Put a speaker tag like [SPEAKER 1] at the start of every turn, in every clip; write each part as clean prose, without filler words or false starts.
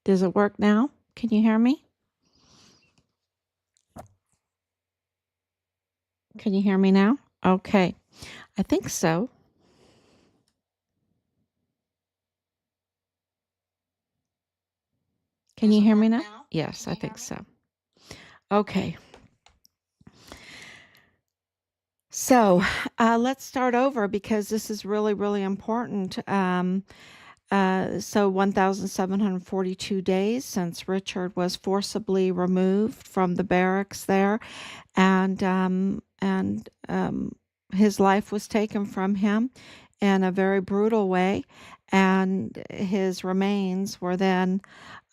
[SPEAKER 1] Does it work now? Can you hear me? Can you hear me now? Okay. I think so. Can you hear me now? Yes, I think so. Okay. So let's start over because this is really, really important. So 1,742 days since Richard was forcibly removed from the barracks there, and his life was taken from him in a very brutal way, and his remains were then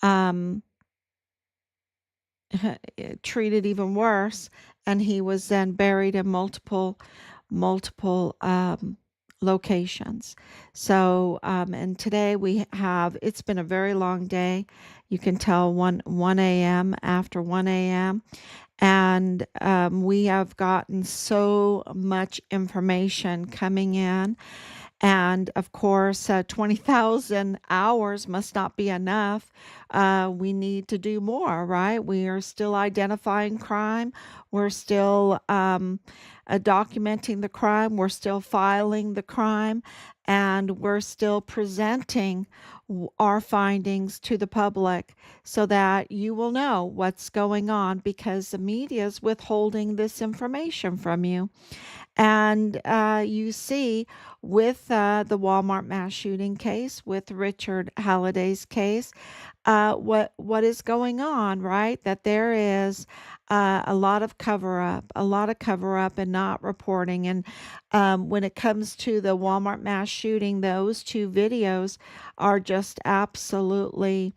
[SPEAKER 1] um, treated even worse, and he was then buried in multiple locations. So, and today it's been a very long day. You can tell 1 a.m. after 1 a.m. And we have gotten so much information coming in. And of course, 20,000 hours must not be enough. We need to do more, right? We are still identifying crime. We're still documenting the crime. We're still filing the crime. And we're still presenting our findings to the public so that you will know what's going on because the media is withholding this information from you. And you see with the Walmart mass shooting case, with Richard Halliday's case, what is going on, right? That there is a lot of cover up and not reporting. And when it comes to the Walmart mass shooting, those two videos are just absolutely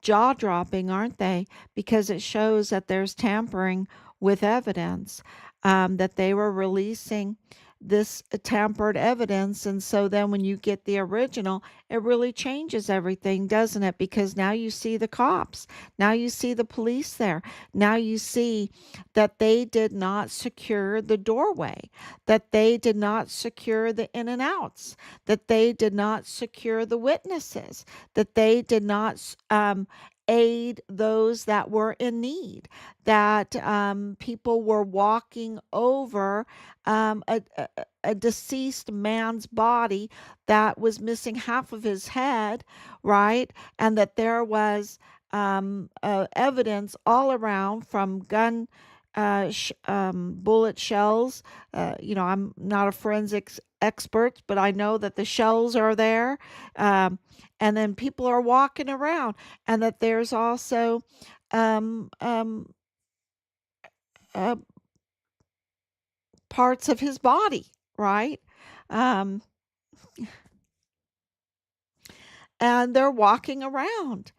[SPEAKER 1] jaw dropping, aren't they? Because it shows that there's tampering with evidence, that they were releasing this tampered evidence. And so then when you get the original, it really changes everything, doesn't it? Because now you see the cops, now you see the police there, now you see that they did not secure the doorway, that they did not secure the in and outs, that they did not secure the witnesses, that they did not aid those that were in need, that people were walking over a deceased man's body that was missing half of his head, right? And that there was evidence all around from bullet shells. I'm not a forensics expert, but I know that the shells are there. Um, and then people are walking around, and that there's also um, um, uh, parts of his body, right? Um, and they're walking around.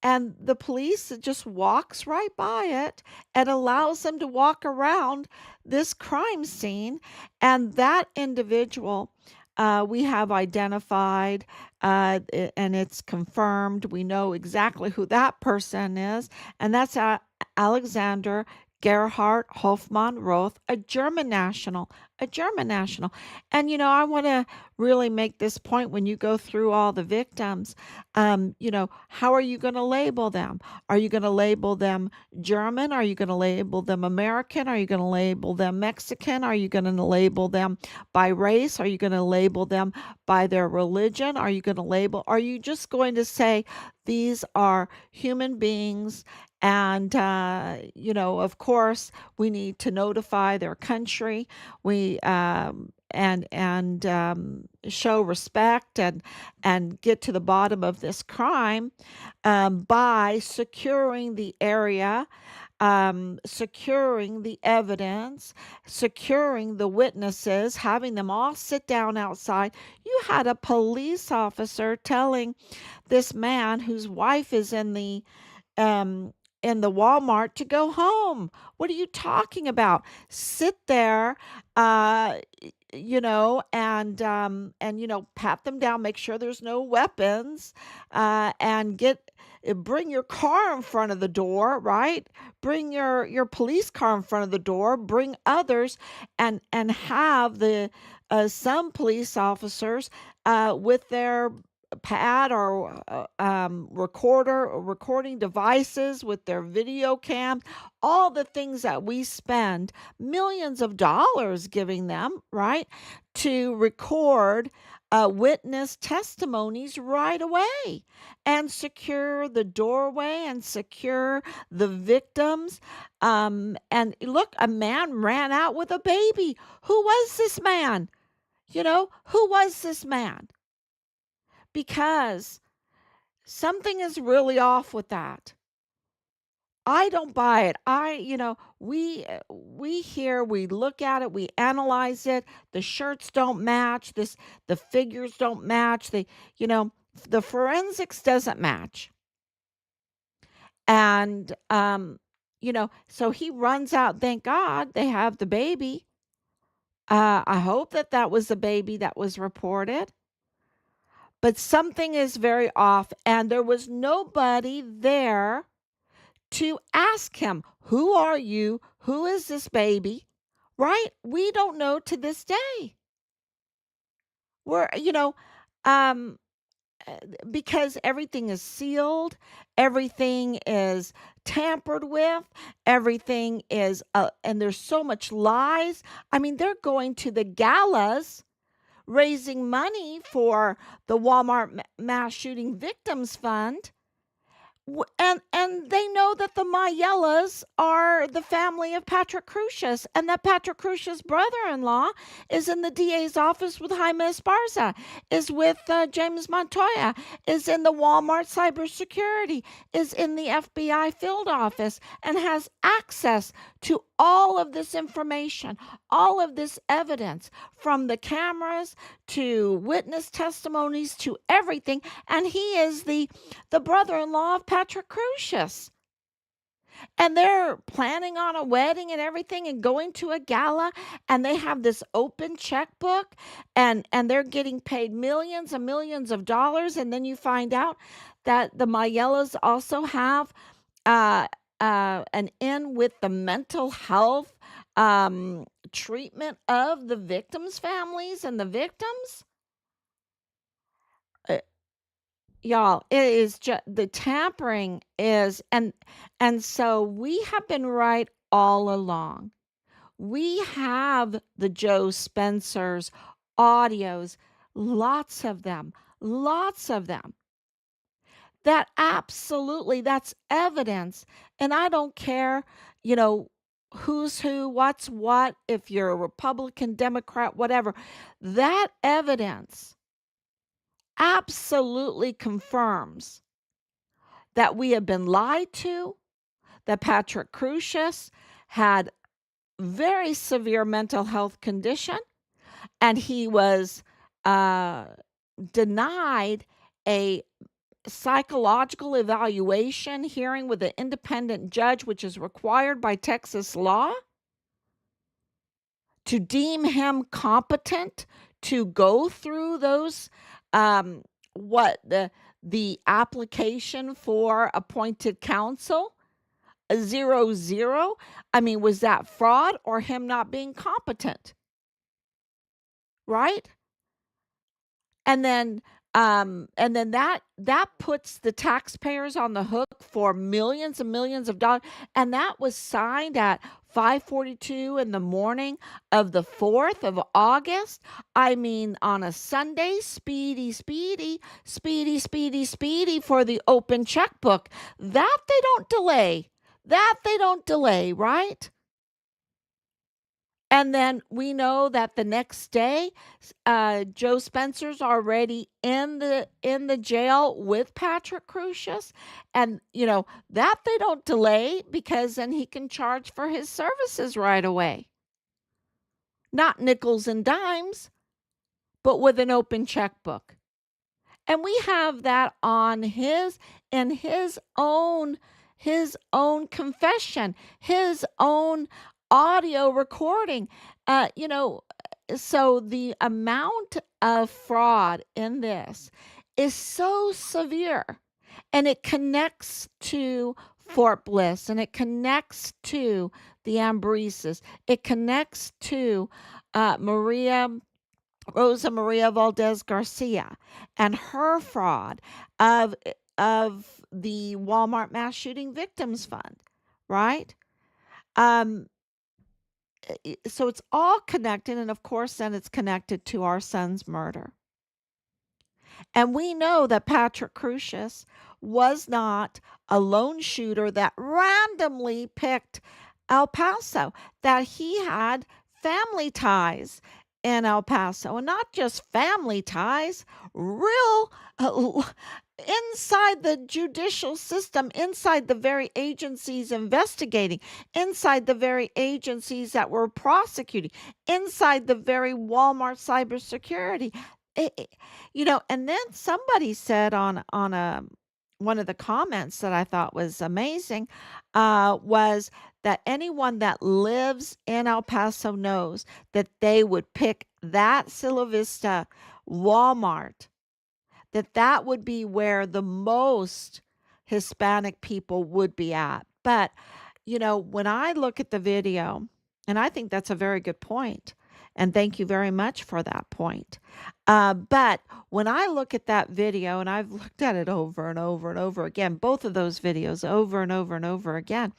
[SPEAKER 1] And the police just walks right by it and allows them to walk around this crime scene. And that individual, we have identified, and it's confirmed. We know exactly who that person is, and that's Alexander Gerhard Hofmann Roth, a German national, a German national. And I want to really make this point when you go through all the victims. How are you going to label them? Are you going to label them German? Are you going to label them American? Are you going to label them Mexican? Are you going to label them by race? Are you going to label them by their religion? Are you just going to say these are human beings? And, of course, we need to notify their country. We, and show respect and get to the bottom of this crime by securing the area, securing the evidence, securing the witnesses, having them all sit down outside. You had a police officer telling this man whose wife is um, in the Walmart to go home. What are you talking about? Sit there, uh, and pat them down, make sure there's no weapons, and bring your car in front of the door, right? Bring your police car in front of the door, bring others, and have the some police officers with their pad or recorder or recording devices with their video cams, all the things that we spend millions of dollars giving them, right, to record witness testimonies right away and secure the doorway and secure the victims. And look, a man ran out with a baby. Who was this man? Who was this man? Because something is really off with that. I don't buy it. We hear, we look at it, we analyze it. The shirts don't match. The figures don't match. The forensics doesn't match. And so he runs out. Thank God they have the baby. I hope that was the baby that was reported. But something is very off, and there was nobody there to ask him, "Who are you? Who is this baby?" Right? We don't know to this day. We're, um, because everything is sealed, everything is tampered with, everything is, and there's so much lies. I mean, they're going to the galas raising money for the Walmart Mass Shooting Victims Fund. And they know that the Mayellas are the family of Patrick Crusius, and that Patrick Crusius' brother-in-law is in the DA's office with Jaime Esparza, is with James Montoya, is in the Walmart cybersecurity, is in the FBI field office, and has access to all of this information, all of this evidence, from the cameras to witness testimonies to everything. And he is the brother-in-law of Patrick Crusius. And they're planning on a wedding and everything and going to a gala, and they have this open checkbook, and they're getting paid millions and millions of dollars. And then you find out that the Mayellas also have an in with the mental health treatment of the victims' families and the victims. Y'all, it is just, the tampering is, and so we have been right all along. We have the Joe Spencer's audios, lots of them, lots of them. That absolutely, that's evidence. And I don't care, who's who, what's what, if you're a Republican, Democrat, whatever. That evidence absolutely confirms that we have been lied to, that Patrick Crusius had very severe mental health condition, and he was denied a psychological evaluation hearing with an independent judge, which is required by Texas law, to deem him competent to go through those, what the application for appointed counsel, 00. I mean, was that fraud or him not being competent? Right? And then that puts the taxpayers on the hook for millions and millions of dollars. And that was signed at 5:42 in the morning of the 4th of August. I mean, on a Sunday, speedy for the open checkbook. That they don't delay. Right? And then we know that the next day, Joe Spencer's already in the jail with Patrick Crusius, and that they don't delay, because then he can charge for his services right away. Not nickels and dimes, but with an open checkbook. And we have that on his own confession, his own audio recording. So the amount of fraud in this is so severe, and it connects to Fort Bliss, and it connects to the Ambreses. It connects to Maria Rosa Maria Valdez Garcia and her fraud of the Walmart mass shooting victims fund, right? Um, so it's all connected, and of course, then it's connected to our son's murder. And we know that Patrick Crucius was not a lone shooter that randomly picked El Paso, that he had family ties in El Paso, and not just family ties, real inside the judicial system, inside the very agencies investigating, inside the very agencies that were prosecuting, inside the very Walmart cybersecurity. And then somebody said on a one of the comments that I thought was amazing, was that anyone that lives in El Paso knows that they would pick that Silla Vista Walmart, that would be where the most Hispanic people would be at. But, when I look at the video, and I think that's a very good point, and thank you very much for that point. But when I look at that video, and I've looked at it over and over and over again, both of those videos over and over and over again,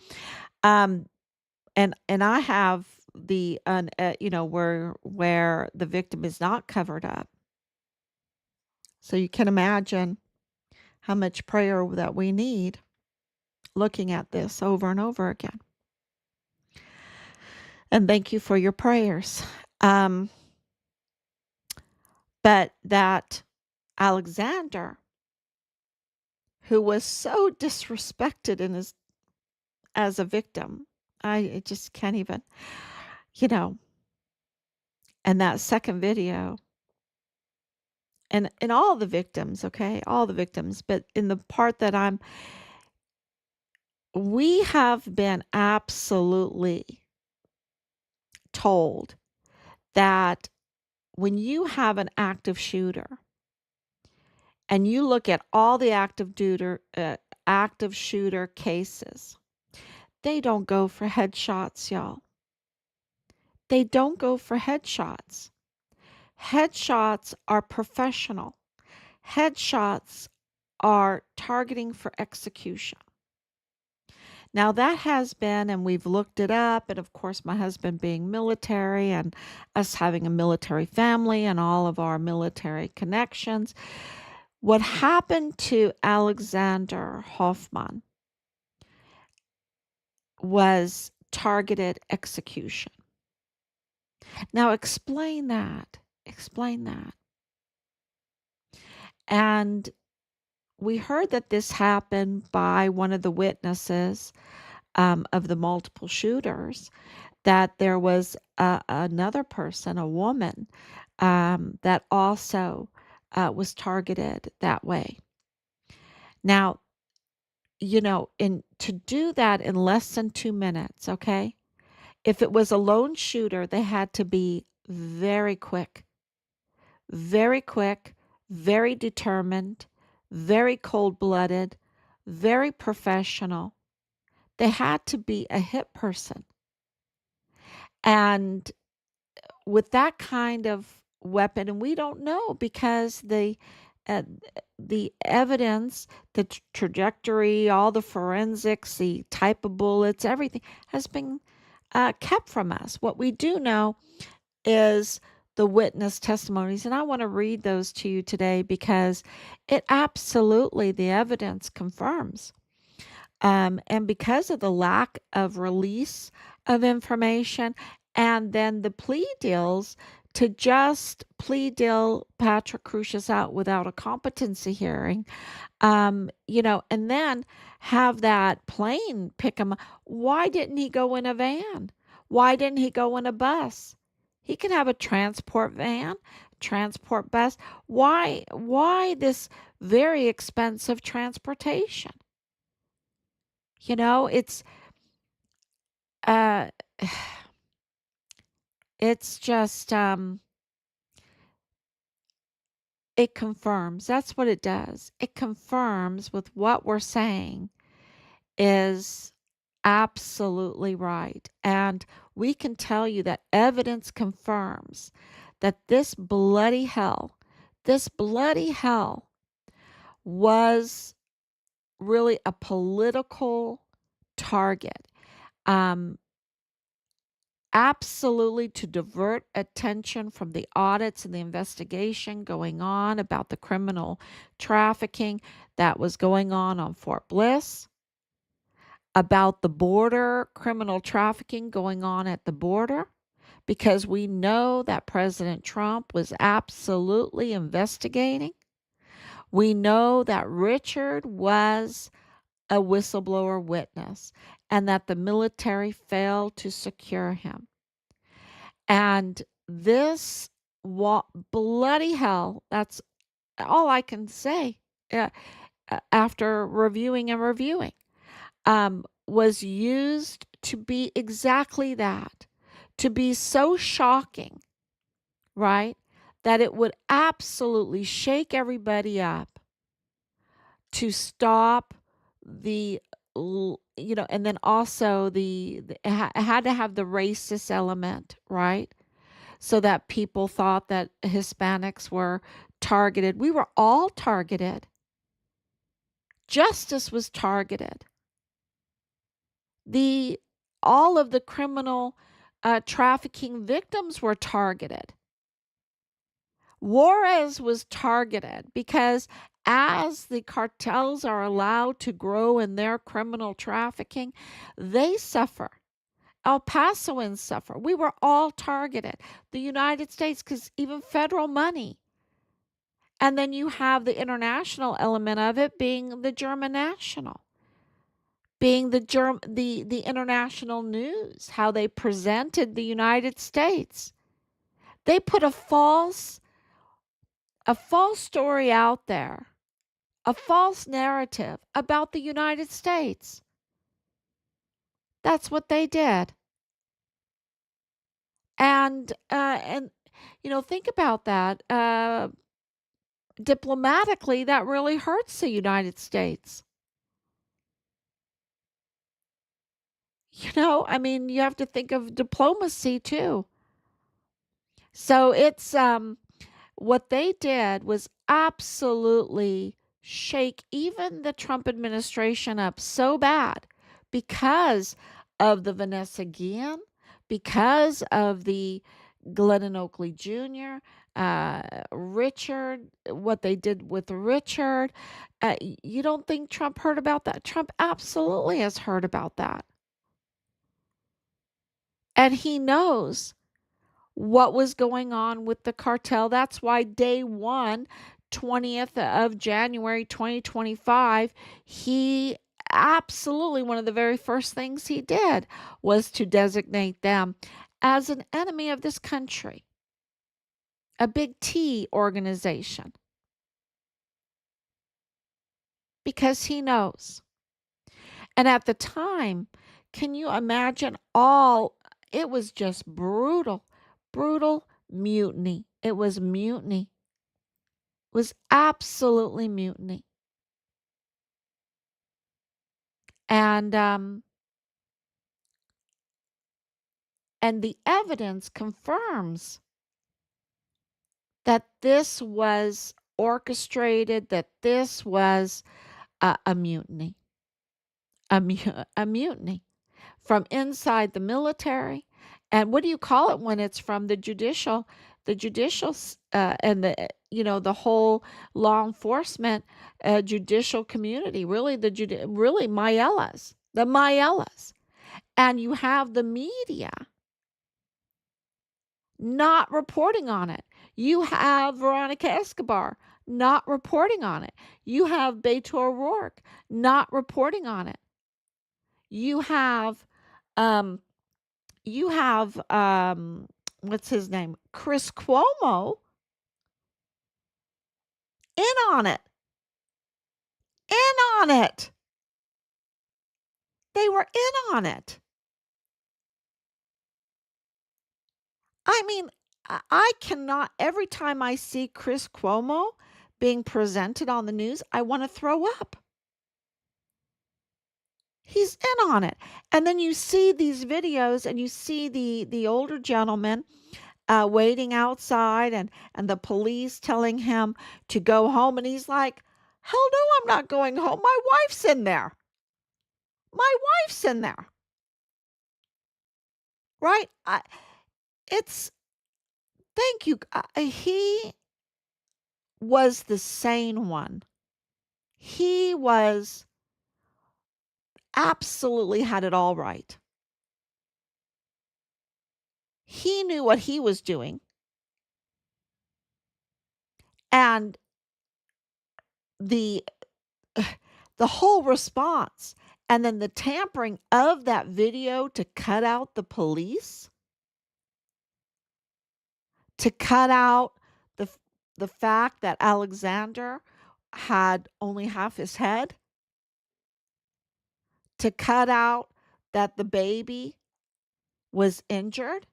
[SPEAKER 1] um, and I have the where the victim is not covered up. So you can imagine how much prayer that we need looking at this over and over again. And thank you for your prayers. But that Alexander, who was so disrespected as a victim, I just can't even, you know, and that second video, and all the victims, okay, all the victims, but in the part that we have been absolutely told that when you have an active shooter and you look at all the active shooter cases, they don't go for headshots, y'all. They don't go for headshots. Headshots are professional. Headshots are targeting for execution. Now, that has been, and we've looked it up, and of course, my husband being military and us having a military family and all of our military connections. What happened to Alexander Hoffman was targeted execution. Now, explain that. Explain that. And we heard that this happened by one of the witnesses of the multiple shooters, that there was another person, a woman, that also was targeted that way. Now, to do that in less than 2 minutes, okay? If it was a lone shooter, they had to be very quick, very determined, very cold-blooded, very professional. They had to be a hit person. And with that kind of weapon, and we don't know because uh, the evidence, the trajectory, all the forensics, the type of bullets, everything has been kept from us. What we do know is the witness testimonies, and I want to read those to you today because it absolutely, the evidence confirms. And because of the lack of release of information, and then the plea deals to just plea deal Patrick Crucius out without a competency hearing, and then have that plane pick him. Why didn't he go in a van? Why didn't he go in a bus? He can have a transport van, transport bus. Why this very expensive transportation? It's uh it's just it confirms. That's what it does. It confirms with what we're saying is absolutely right. And we can tell you that evidence confirms that this bloody hell was really a political target. Um, Absolutely to divert attention from the audits and the investigation going on about the criminal trafficking that was going on Fort Bliss, about the border, criminal trafficking going on at the border, because we know that President Trump was absolutely investigating. We know that Richard was a whistleblower witness and that the military failed to secure him. And this bloody hell, that's all I can say uh, after reviewing and reviewing, was used to be exactly that, to be so shocking, right? That it would absolutely shake everybody up to stop the and then also it had to have the racist element, right? So that people thought that Hispanics were targeted. We were all targeted. Justice was targeted. The all of the criminal trafficking victims were targeted. Juarez was targeted because as the cartels are allowed to grow in their criminal trafficking, they suffer. El Pasoans suffer. We were all targeted. The United States, because even federal money. And then you have the international element of it being the German national, being the international news, how they presented the United States. They put a false story out there, a false narrative about the United States. That's what they did. And think about that. Diplomatically, that really hurts the United States. I mean, you have to think of diplomacy too. So it's what they did was absolutely shake even the Trump administration up so bad because of the Vanessa Guillen, because of the Glennon Oakley Jr., Richard, what they did with Richard. You don't think Trump heard about that? Trump absolutely has heard about that. And he knows what was going on with the cartel. That's why day one, 20th of January 2025, he absolutely, one of the very first things he did was to designate them as an enemy of this country, a big T organization, because he knows. And at the time, can you imagine it was just brutal mutiny. It was mutiny. It was absolutely mutiny. And the evidence confirms that this was orchestrated, that this was a mutiny, a mutiny from inside the military. And what do you call it when it's from the judicial, and the whole law enforcement, judicial community, really really the Maielas, and you have the media not reporting on it. You have Veronica Escobar not reporting on it. You have Beto O'Rourke not reporting on it. You have um what's his name? Chris Cuomo in on it. In on it. They were in on it. I mean, I cannot, every time I see Chris Cuomo being presented on the news, I want to throw up. He's in on it. And then you see these videos and you see the older gentleman waiting outside, and the police telling him to go home. And he's like, hell no, I'm not going home. My wife's in there. My wife's in there. Right? It's, thank you. He was the sane one. He was absolutely had it all right. He knew what he was doing. And the the whole response, and then the tampering of that video to cut out the police, to cut out the the fact that Alexander had only half his head, to cut out that the baby was injured,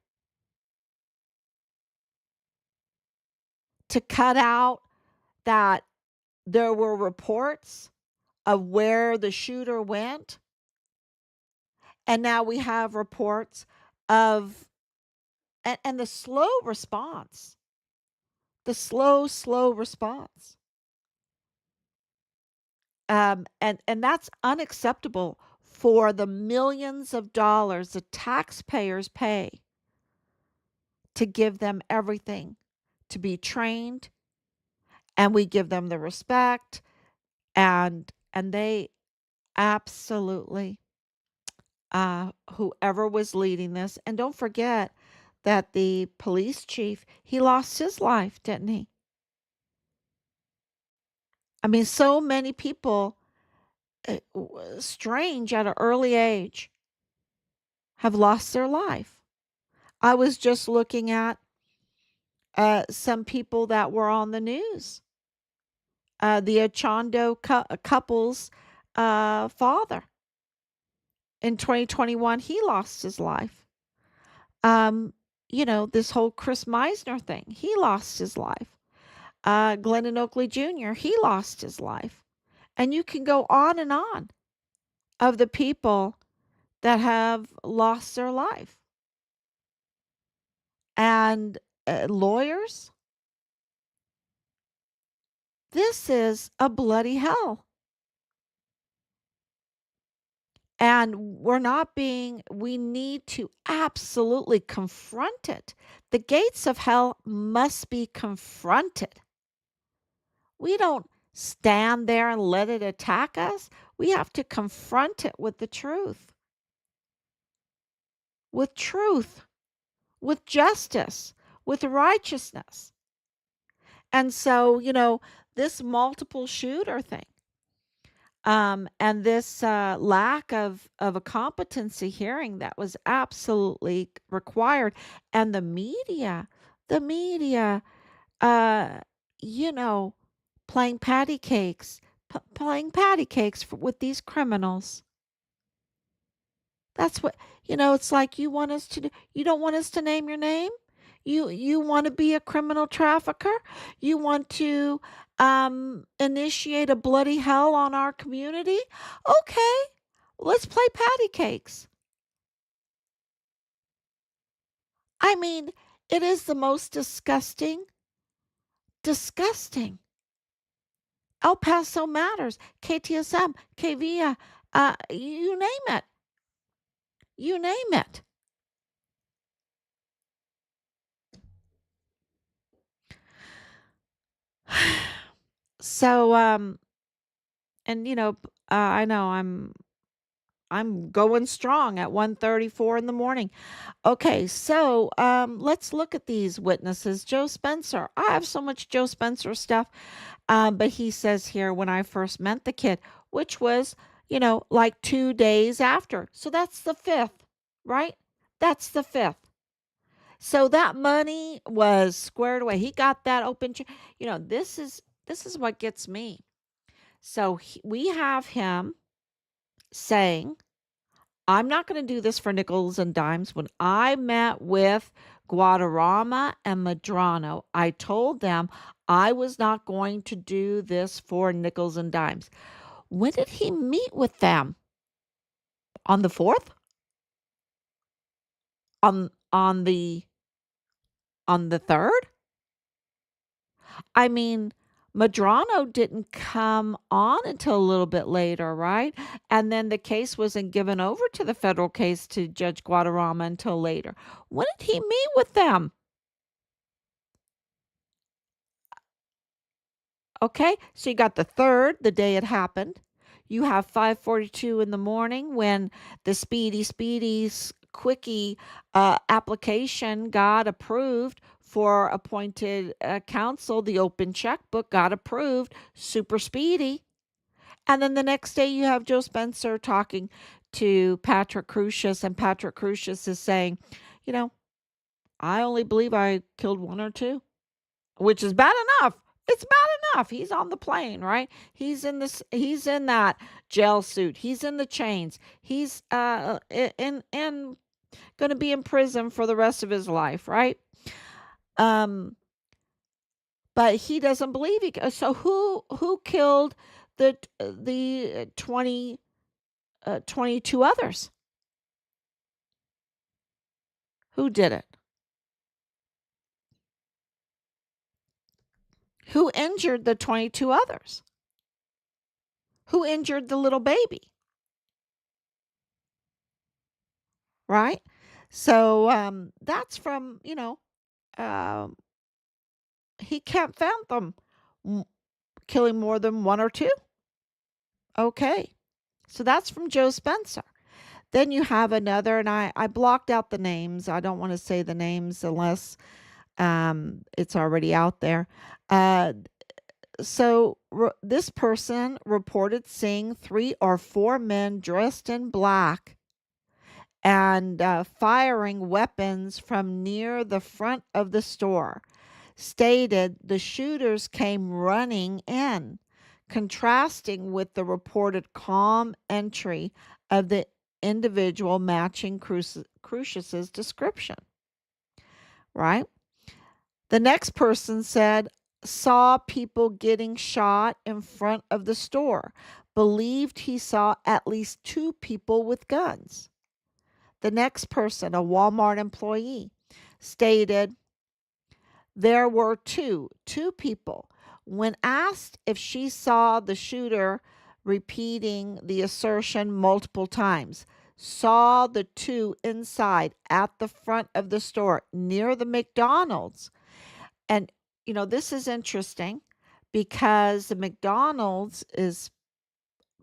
[SPEAKER 1] to cut out that there were reports of where the shooter went. And now we have reports of, and the slow response, the slow response. And that's unacceptable for the millions of dollars the taxpayers pay to give them everything, to be trained, and we give them the respect, and they absolutely, whoever was leading this. And don't forget that the police chief, he lost his life, didn't he? I mean, so many people, strange at an early age, have lost their life. I was just looking at some people that were on the news. The Achondo couple's father in 2021, he lost his life. Um, this whole Chris Meissner thing, he lost his life. Glennon Oakley Jr., he lost his life. And you can go on of the people that have lost their life. And lawyers, this is a bloody hell. And we need to absolutely confront it. The gates of hell must be confronted. We don't stand there and let it attack us. We have to confront it with the truth, with justice, with righteousness. And so, this multiple shooter thing, and this lack of a competency hearing that was absolutely required, and the media, uh, you know, playing patty cakes with these criminals. That's what, it's like you want us to do. You don't want us to name your name. You want to be a criminal trafficker? You want to initiate a bloody hell on our community? Okay. Let's play patty cakes. I mean, it is the most disgusting. El Paso Matters, KTSM, KVIA, you name it. You name it. So, and I know I'm going strong at 1:34 in the morning. Okay, so let's look at these witnesses. Joe Spencer. I have so much Joe Spencer stuff. But he says here, when I first met the kid, which was, like 2 days after. So that's the 5th, right? That's the 5th. So that money was squared away. He got that open. This is what gets me. So we have him saying, I'm not going to do this for nickels and dimes. When I met with Guadarrama and Medrano, I told them I was not going to do this for nickels and dimes. When did he meet with them? On the 4th? On the On the 3rd? I mean, Madrano didn't come on until a little bit later, right? And then the case wasn't given over to the federal case to Judge Guadarrama until later. When did he meet with them? Okay, so you got the 3rd, the day it happened. You have 5:42 in the morning when the quickie application got approved for appointed counsel. The open checkbook got approved, super speedy. And then the next day you have Joe Spencer talking to Patrick Crusius, and Patrick Crusius is saying, you know, I only believe I killed one or two, which is bad enough. It's bad enough. He's on the plane, right? He's in that jail suit. He's in the chains. He's in going to be in prison for the rest of his life, right? Um but he doesn't believe he so who killed the 22 others? Who did it? Who injured the 22 others? Who injured the little baby? Right? So that's from, um, he can't fathom killing more than one or two. Okay. So that's from Joe Spencer. Then you have another, and I blocked out the names. I don't want to say the names unless it's already out there. Uh, this person reported seeing 3 or 4 men dressed in black and firing weapons from near the front of the store. Stated the shooters came running in, contrasting with the reported calm entry of the individual matching Crucius's description. Right? The next person said, saw people getting shot in front of the store, believed he saw at least 2 people with guns. The next person, a Walmart employee, stated there were two people. When asked if she saw the shooter repeating the assertion multiple times, saw the 2 inside at the front of the store near the McDonald's. And, this is interesting because the McDonald's is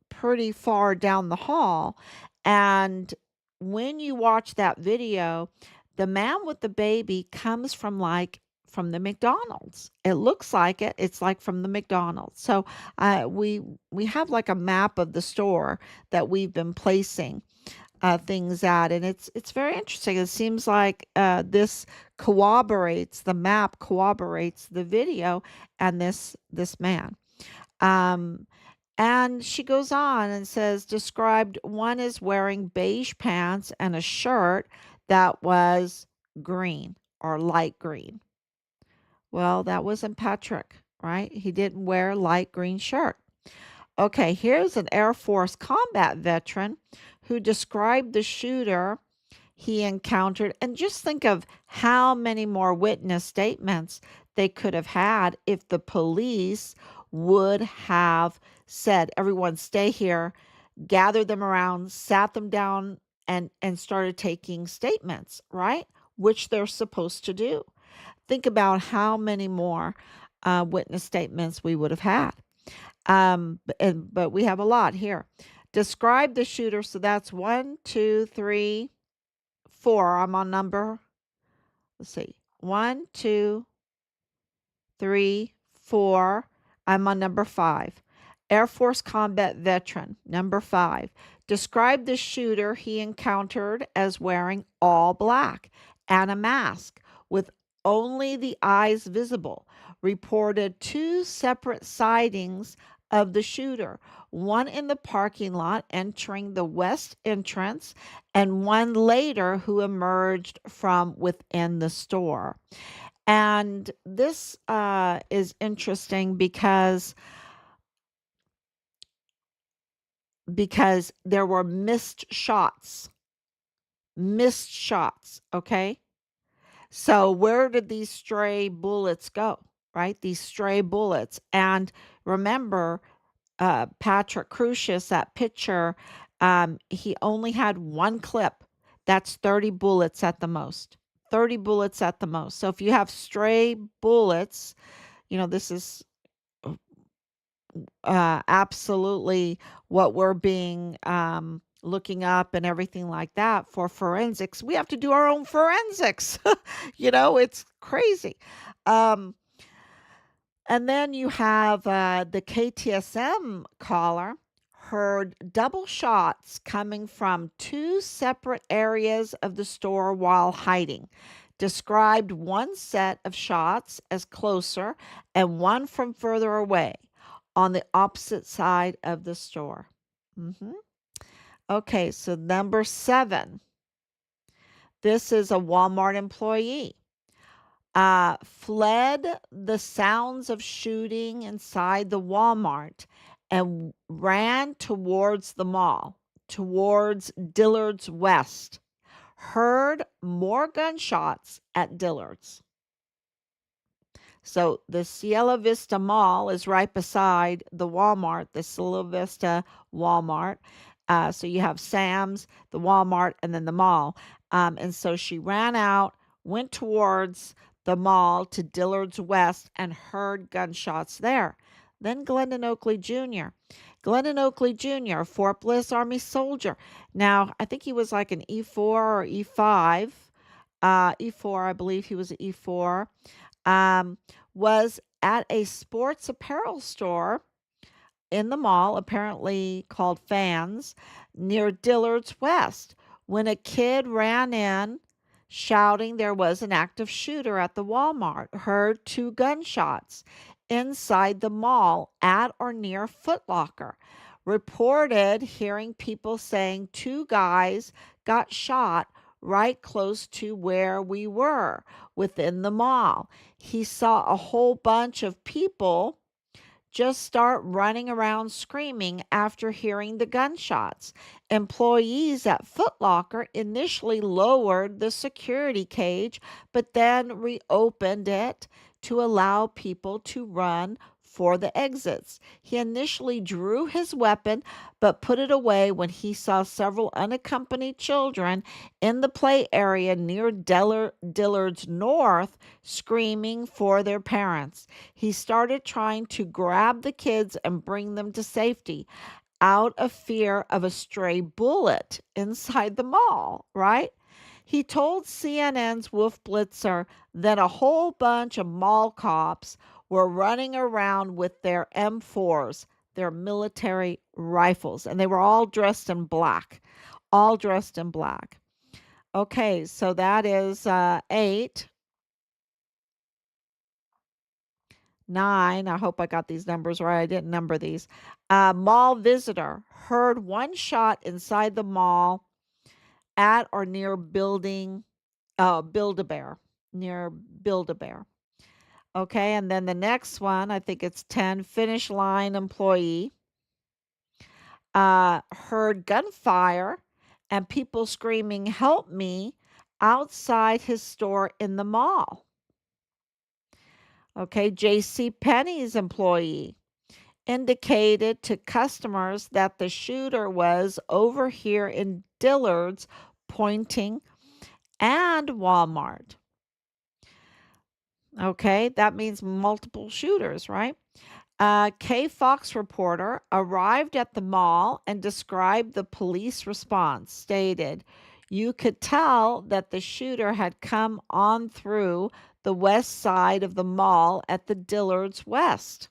[SPEAKER 1] pretty far down the hall. And when you watch that video, the man with the baby comes from the McDonald's. It looks like it. It's like from the McDonald's. So we have like a map of the store that we've been placing things at, and it's very interesting. It seems like the map corroborates the video and this man. Um, and she goes on and says, described one as wearing beige pants and a shirt that was green or light green. Well, that wasn't Patrick, right? He didn't wear a light green shirt. Okay, here's an Air Force combat veteran who described the shooter he encountered. And just think of how many more witness statements they could have had if the police would have said, everyone stay here, gathered them around, sat them down, and started taking statements, right? Which they're supposed to do. Think about how many more witness statements we would have had. But we have a lot here. Describe the shooter. So that's 1, 2, 3, 4. I'm on number, let's see, 1, 2, 3, 4. I'm on number 5. Air Force combat veteran, number 5. Describe the shooter he encountered as wearing all black and a mask with only the eyes visible. Reported 2 separate sightings of the shooter, one in the parking lot entering the west entrance, and one later who emerged from within the store. And this is interesting because there were missed shots, okay? So where did these stray bullets go? Right? These stray bullets. And remember, Patrick Crucius, that pitcher, he only had one clip. That's 30 bullets at the most. 30 bullets at the most. So if you have stray bullets, this is absolutely what we're being looking up and everything like that for forensics. We have to do our own forensics. It's crazy. Um, and then you have the KTSM caller heard double shots coming from two separate areas of the store while hiding. Described one set of shots as closer and one from further away on the opposite side of the store. Mhm. Okay, so number 7. This is a Walmart employee. Fled the sounds of shooting inside the Walmart and ran towards the mall, towards Dillard's West. Heard more gunshots at Dillard's. So the Cielo Vista Mall is right beside the Walmart, the Cielo Vista Walmart. So you have Sam's, the Walmart, and then the mall. And so she ran out, went towards the mall to Dillard's West, and heard gunshots there. Then Glendon Oakley Jr. Glendon Oakley Jr., Fort Bliss Army soldier. Now, I think he was like an E4 or E5. E4, I believe he was an E4, um, was at a sports apparel store in the mall, apparently called Fans, near Dillard's West, when a kid ran in shouting there was an active shooter at the Walmart, heard two gunshots inside the mall at or near Foot Locker, reported hearing people saying two guys got shot right close to where we were within the mall. He saw a whole bunch of people just start running around screaming after hearing the gunshots. Employees at Foot Locker initially lowered the security cage, but then reopened it to allow people to run for the exits. He initially drew his weapon, but put it away when he saw several unaccompanied children in the play area near Dillard's North screaming for their parents. He started trying to grab the kids and bring them to safety out of fear of a stray bullet inside the mall, right? He told CNN's Wolf Blitzer that a whole bunch of mall cops were running around with their M4s, their military rifles, and they were all dressed in black. All dressed in black. Okay, so that is 8. 9. I hope I got these numbers right. I didn't number these. Mall visitor heard one shot inside the mall at or near Build-A-Bear, near Build-A-Bear. Okay, and then the next one, I think it's 10, Finish Line employee heard gunfire and people screaming, "Help me," outside his store in the mall. Okay, J.C. Penney's employee indicated to customers that the shooter was over here in Dillard's, pointing, and Walmart. Okay, that means multiple shooters, right? K Fox reporter arrived at the mall and described the police response, stated, "You could tell that the shooter had come on through the west side of the mall at the Dillard's West."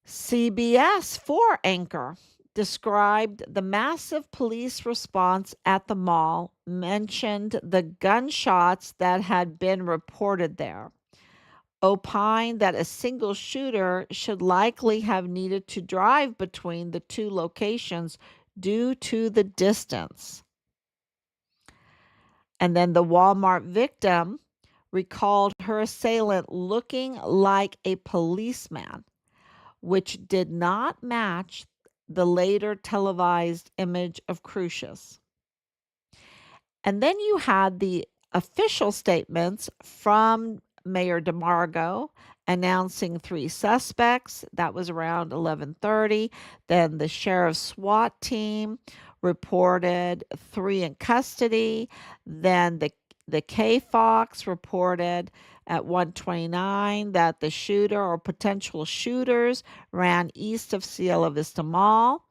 [SPEAKER 1] CBS 4 anchor described the massive police response at the mall, mentioned the gunshots that had been reported there, opined that a single shooter should likely have needed to drive between the two locations due to the distance. And then the Walmart victim recalled her assailant looking like a policeman, which did not match the later televised image of Crucius. And then you had the official statements from Mayor DeMargo announcing 3 suspects. That was around 11:30. Then the sheriff's SWAT team reported 3 in custody. Then the K-Fox reported at 1:29 that the shooter or potential shooters ran east of Cielo Vista Mall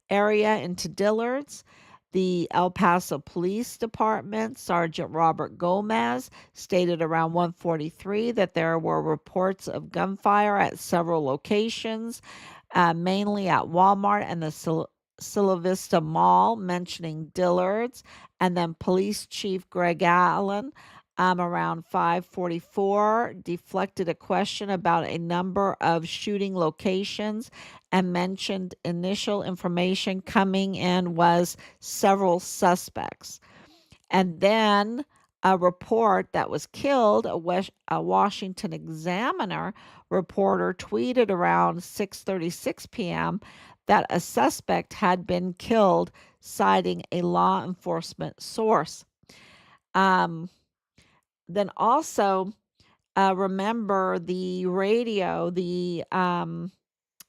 [SPEAKER 1] area into Dillard's. The El Paso Police Department, Sergeant Robert Gomez, stated around 1:43 that there were reports of gunfire at several locations, mainly at Walmart and the Silla Vista Mall, mentioning Dillard's. And then Police Chief Greg Allen, around 5:44, deflected a question about a number of shooting locations and mentioned initial information coming in was several suspects. And then a report that was killed, a Washington Examiner reporter tweeted around 6:36 p.m. that a suspect had been killed, citing a law enforcement source. Um, then also remember the radio, the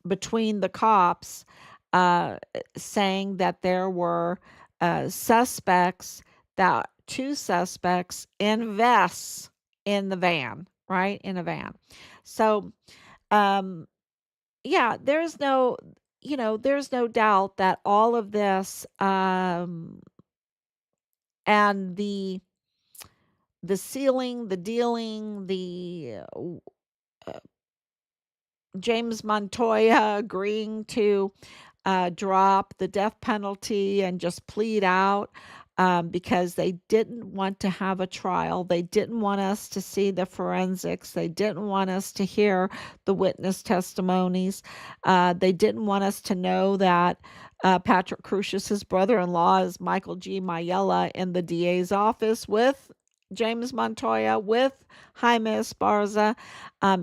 [SPEAKER 1] between the cops, saying that there were suspects, that 2 suspects in vests in the van, right? In a van. So, um, yeah, there's no doubt that all of this, and the sealing, the dealing, the James Montoya agreeing to drop the death penalty and just plead out, because they didn't want to have a trial. They didn't want us to see the forensics. They didn't want us to hear the witness testimonies. They didn't want us to know that Patrick Crucius's brother-in-law is Michael G. Mayella in the DA's office with James Montoya, with Jaime Esparza,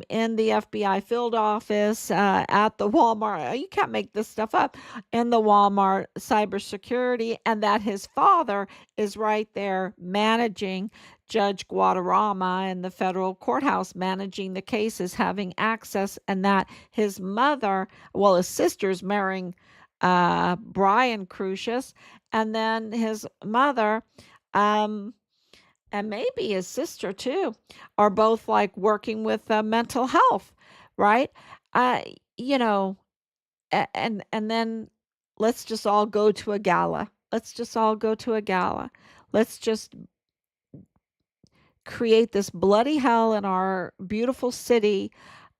[SPEAKER 1] in the FBI field office, at the Walmart. You can't make this stuff up. In the Walmart cybersecurity, and that his father is right there managing Judge Guadarrama in the federal courthouse, managing the cases, having access, and that his mother, well, his sister's marrying Brian Crucius, and then his mother, um, and maybe his sister too, are both like working with mental health, right? Uh, you know, and then let's just all go to a gala. Let's just all go to a gala. Let's just create this bloody hell in our beautiful city.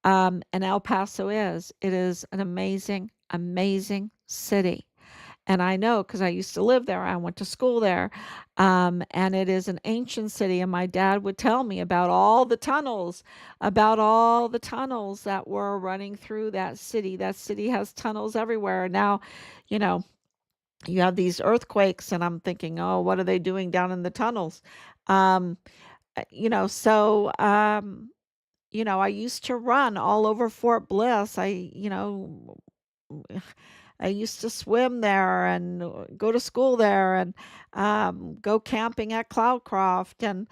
[SPEAKER 1] And El Paso is. It is an amazing, amazing city. And I know because I used to live there. I went to school there. And it is an ancient city. And my dad would tell me about all the tunnels that were running through that city. That city has tunnels everywhere. Now, you know, you have these earthquakes, and I'm thinking, oh, what are they doing down in the tunnels? Um, so, I used to run all over Fort Bliss. I used to swim there and go to school there, and go camping at Cloudcroft, and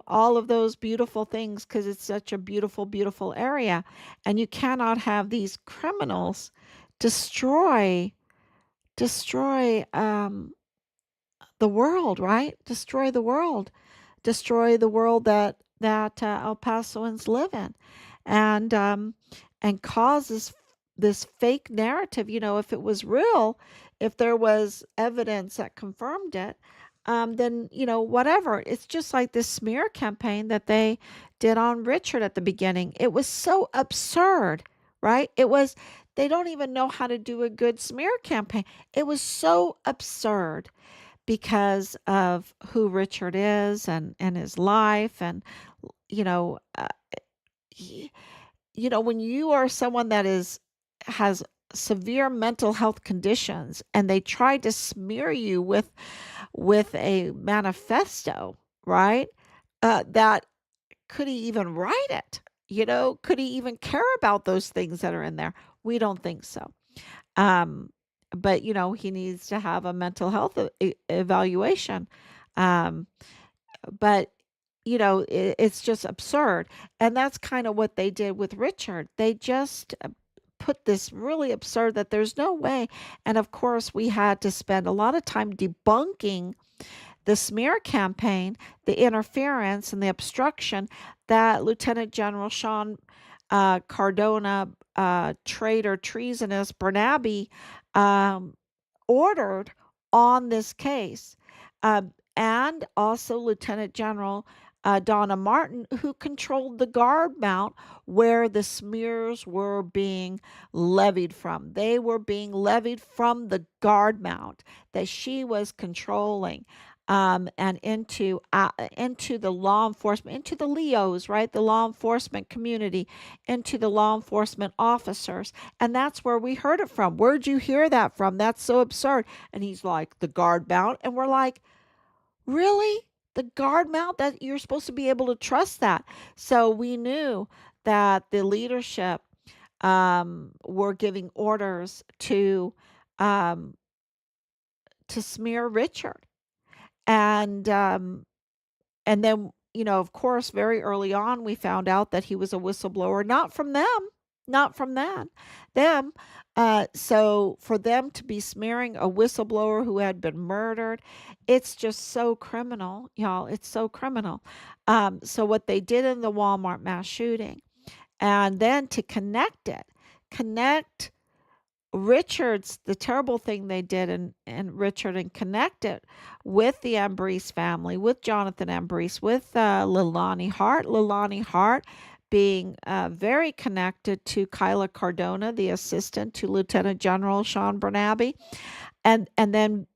[SPEAKER 1] all of those beautiful things, because it's such a beautiful, beautiful area. And you cannot have these criminals destroy destroy the world, right? Destroy the world that El Pasoans live in, and cause this fake narrative. If it was real, if there was evidence that confirmed it, then whatever. It's just like this smear campaign that they did on Richard at the beginning. It was so absurd, right? It was. They don't even know how to do a good smear campaign. It was so absurd because of who Richard is, and his life, and you know uh, he- when you are someone that has severe mental health conditions, and they try to smear you with a manifesto, right? That could he even write it? Could he even care about those things that are in there? We don't think so. Um, but he needs to have a mental health evaluation. Um, but it's just absurd. And that's kind of what they did with Richard. They just put this really absurd that there's no way. And of course, we had to spend a lot of time debunking the smear campaign, the interference, and the obstruction that Lieutenant General Sean Cardona, traitor, treasonous Bernabe, um, ordered on this case. And also Lieutenant General Donna Martin, who controlled the guard mount where the smears were being levied from. They were being levied from the guard mount that she was controlling. And into the law enforcement, into the LEOs, right? The law enforcement community, into the law enforcement officers. And that's where we heard it from. Where'd you hear that from? That's so absurd. And he's like, the guard mount. And we're like, really? The guard mount? That you're supposed to be able to trust that. So we knew that the leadership were giving orders um, to smear Richard. And and then, of course, very early on, we found out that he was a whistleblower, not from them, not from them. So for them to be smearing a whistleblower who had been murdered, it's just so criminal, y'all. It's so criminal. So what they did in the Walmart mass shooting, and then to connect Richard's the terrible thing they did in Richard and connect it with the Ambrose family, with Jonathan Ambrose, with Leilani Hart. Leilani Hart being very connected to Kyla Cardona, the assistant to Lieutenant General Sean Bernabe, and then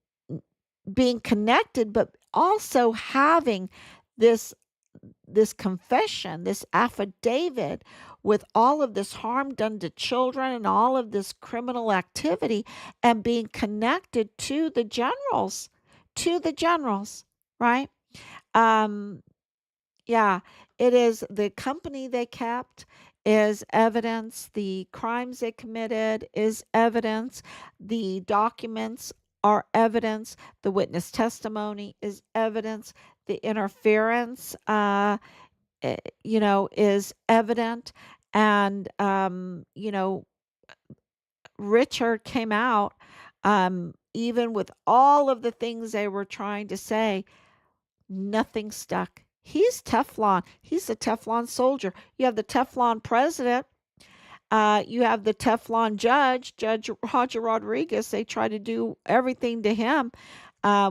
[SPEAKER 1] being connected, but also having this this confession, this affidavit with all of this harm done to children and all of this criminal activity and being connected to the generals, right? Um, yeah, it is the company they kept is evidence, the crimes they committed is evidence, the documents are evidence, the witness testimony is evidence, the interference is evident. And, Richard came out, even with all of the things they were trying to say, nothing stuck. He's Teflon. He's a Teflon soldier. You have the Teflon president. You have the Teflon judge, Judge Roger Rodriguez. They try to do everything to him.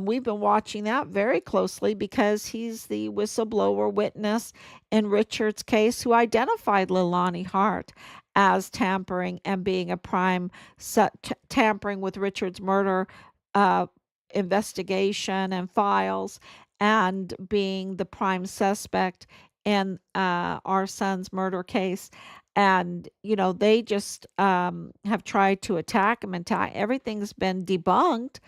[SPEAKER 1] We've been watching that very closely because he's the whistleblower witness in Richard's case who identified Leilani Hart as tampering and being a tampering with Richard's murder uh, investigation and files and being the prime suspect in our son's murder case. And they just have tried to attack him, and everything's been debunked.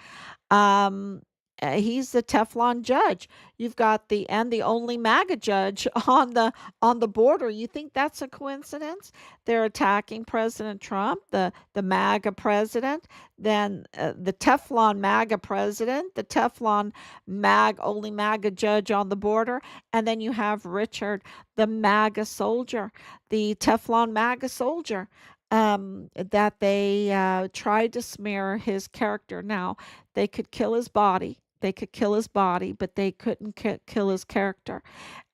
[SPEAKER 1] um, he's the Teflon judge. You've got the only MAGA judge on the border. You think that's a coincidence? They're attacking President Trump, the MAGA president, then the Teflon MAGA president, the Teflon only MAGA judge on the border, and then you have Richard, the MAGA soldier, the Teflon MAGA soldier. That they tried to smear his character. Now, they could kill his body. They could kill his body, but they couldn't kill his character.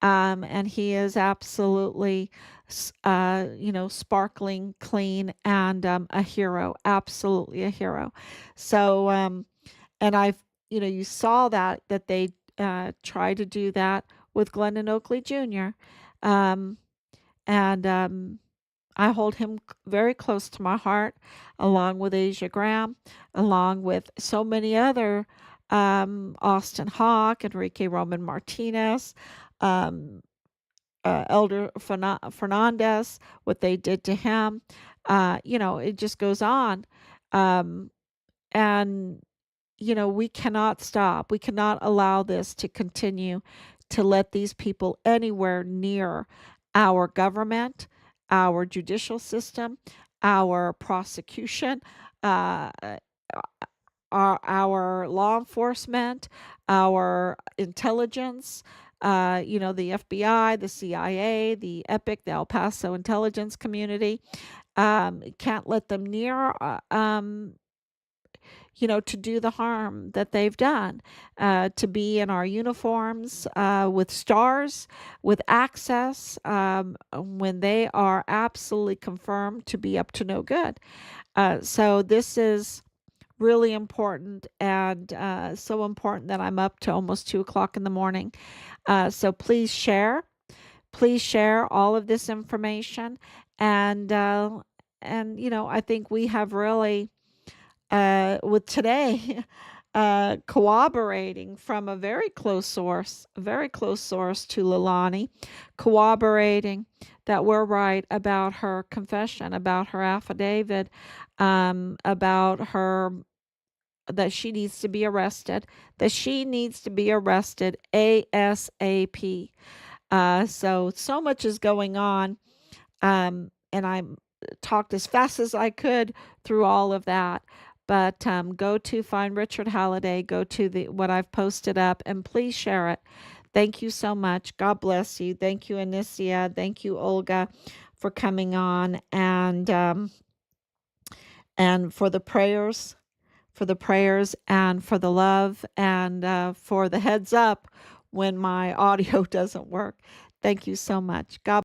[SPEAKER 1] And he is absolutely, sparkling clean and a hero, absolutely a hero. So, and you saw that they tried to do that with Glendon Oakley Jr. Um, and I hold him very close to my heart, along with Asia Graham, along with so many other Austin Hawk, Enrique Roman Martinez, um, Elder Fernandez, what they did to him. It just goes on. Um, and we cannot stop. We cannot allow this to continue to let these people anywhere near our government, our judicial system, our prosecution. Uh, our law enforcement, our intelligence, the FBI, the CIA, the EPIC, the El Paso intelligence community. Can't let them near, to do the harm that they've done, to be in our uniforms with stars, with access, when they are absolutely confirmed to be up to no good. So this is really important, and so important that I'm up to almost 2 o'clock in the morning. So please share all of this information, and I think we have really, with today, corroborating from a very close source to Leilani, corroborating that we're right about her confession, about her affidavit, about her, that she needs to be arrested, ASAP. So much is going on, and I talked as fast as I could through all of that. But go to Find Richard Halliday, go to the what I've posted up, and please share it. Thank you so much. God bless you. Thank you, Anicia. Thank you, Olga, for coming on, and for the prayers, and for the love, and for the heads up when my audio doesn't work. Thank you so much. God